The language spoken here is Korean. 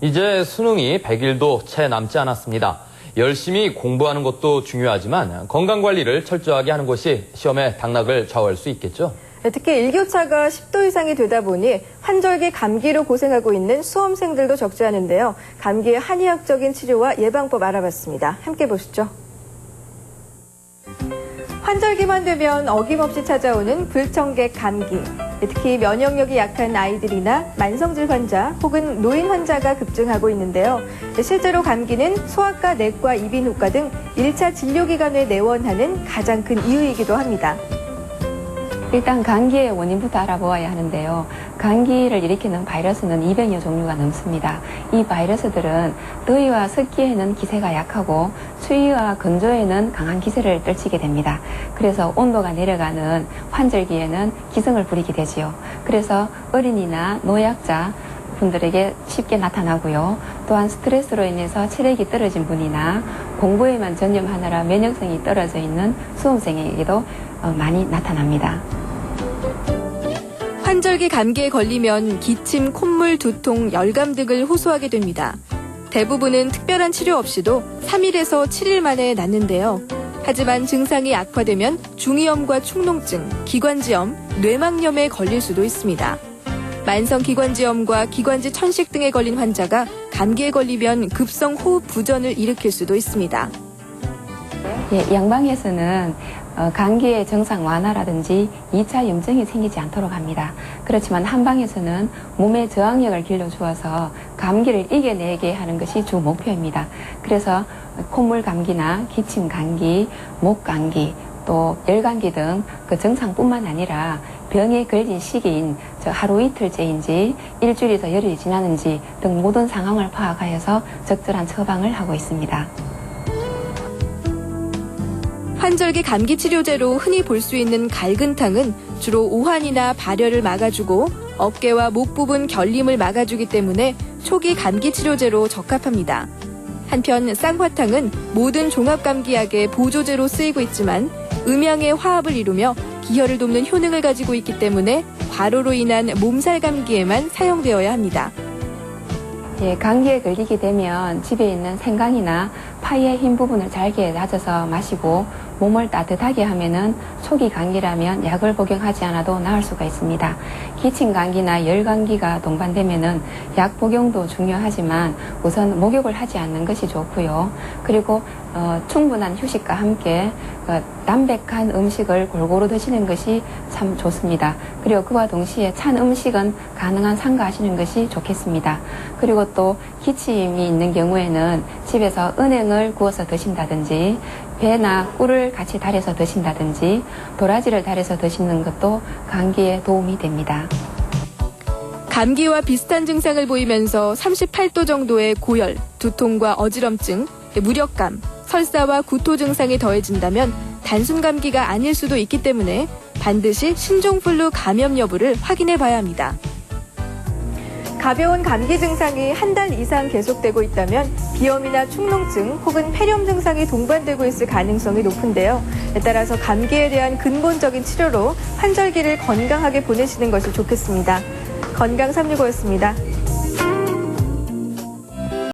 이제 수능이 100일도 채 남지 않았습니다. 열심히 공부하는 것도 중요하지만 건강관리를 철저하게 하는 것이 시험의 당락을 좌우할 수 있겠죠. 특히 일교차가 10도 이상이 되다 보니 환절기 감기로 고생하고 있는 수험생들도 적지 않은데요. 감기의 한의학적인 치료와 예방법 알아봤습니다. 함께 보시죠. 환절기만 되면 어김없이 찾아오는 불청객 감기. 특히 면역력이 약한 아이들이나 만성질 환자 혹은 노인 환자가 급증하고 있는데요. 실제로 감기는 소아과, 내과, 이비인후과 등 1차 진료기관에 내원하는 가장 큰 이유이기도 합니다. 일단 감기의 원인부터 알아보아야 하는데요. 감기를 일으키는 바이러스는 200여 종류가 넘습니다. 이 바이러스들은 더위와 습기에는 기세가 약하고 추위와 건조에는 강한 기세를 떨치게 됩니다. 그래서 온도가 내려가는 환절기에는 기승을 부리게 되지요. 그래서 어린이나 노약자 분들에게 쉽게 나타나고요. 또한 스트레스로 인해서 체력이 떨어진 분이나 공부에만 전념하느라 면역성이 떨어져 있는 수험생에게도 많이 나타납니다. 환절기 감기에 걸리면 기침, 콧물, 두통, 열감 등을 호소하게 됩니다. 대부분은 특별한 치료 없이도 3일에서 7일 만에 낫는데요. 하지만 증상이 악화되면 중이염과 축농증, 기관지염, 뇌막염에 걸릴 수도 있습니다. 만성기관지염과 기관지 천식 등에 걸린 환자가 감기에 걸리면 급성 호흡 부전을 일으킬 수도 있습니다. 양방에서는 감기의 증상 완화라든지 2차 염증이 생기지 않도록 합니다. 그렇지만 한방에서는 몸의 저항력을 길러주어서 감기를 이겨내게 하는 것이 주 목표입니다. 그래서 콧물 감기나 기침 감기, 목 감기, 또 열감기 등 그 증상뿐만 아니라 병에 걸린 시기인 하루 이틀째인지 일주일에서 열흘이 지나는지 등 모든 상황을 파악하여서 적절한 처방을 하고 있습니다. 환절기 감기 치료제로 흔히 볼 수 있는 갈근탕은 주로 오한이나 발열을 막아주고 어깨와 목 부분 결림을 막아주기 때문에 초기 감기 치료제로 적합합니다. 한편 쌍화탕은 모든 종합감기약의 보조제로 쓰이고 있지만 음양의 화합을 이루며 기혈을 돕는 효능을 가지고 있기 때문에 과로로 인한 몸살 감기에만 사용되어야 합니다. 감기에 걸리게 되면 집에 있는 생강이나 파이의 흰 부분을 잘게 다져서 마시고 몸을 따뜻하게 하면은 초기 감기라면 약을 복용하지 않아도 나을 수가 있습니다. 기침 감기나 열 감기가 동반되면은 약 복용도 중요하지만 우선 목욕을 하지 않는 것이 좋고요. 그리고 충분한 휴식과 함께 담백한 음식을 골고루 드시는 것이 참 좋습니다. 그리고 그와 동시에 찬 음식은 가능한 삼가하시는 것이 좋겠습니다. 그리고 또 기침이 있는 경우에는 집에서 은행을 구워서 드신다든지 배나 꿀을 같이 달여서 드신다든지 도라지를 달여서 드시는 것도 감기에 도움이 됩니다. 감기와 비슷한 증상을 보이면서 38도 정도의 고열, 두통과 어지럼증, 무력감, 설사와 구토 증상이 더해진다면 단순 감기가 아닐 수도 있기 때문에 반드시 신종플루 감염 여부를 확인해 봐야 합니다. 가벼운 감기 증상이 한 달 이상 계속되고 있다면 비염이나 축농증 혹은 폐렴 증상이 동반되고 있을 가능성이 높은데요. 따라서 감기에 대한 근본적인 치료로 환절기를 건강하게 보내시는 것이 좋겠습니다. 건강365였습니다.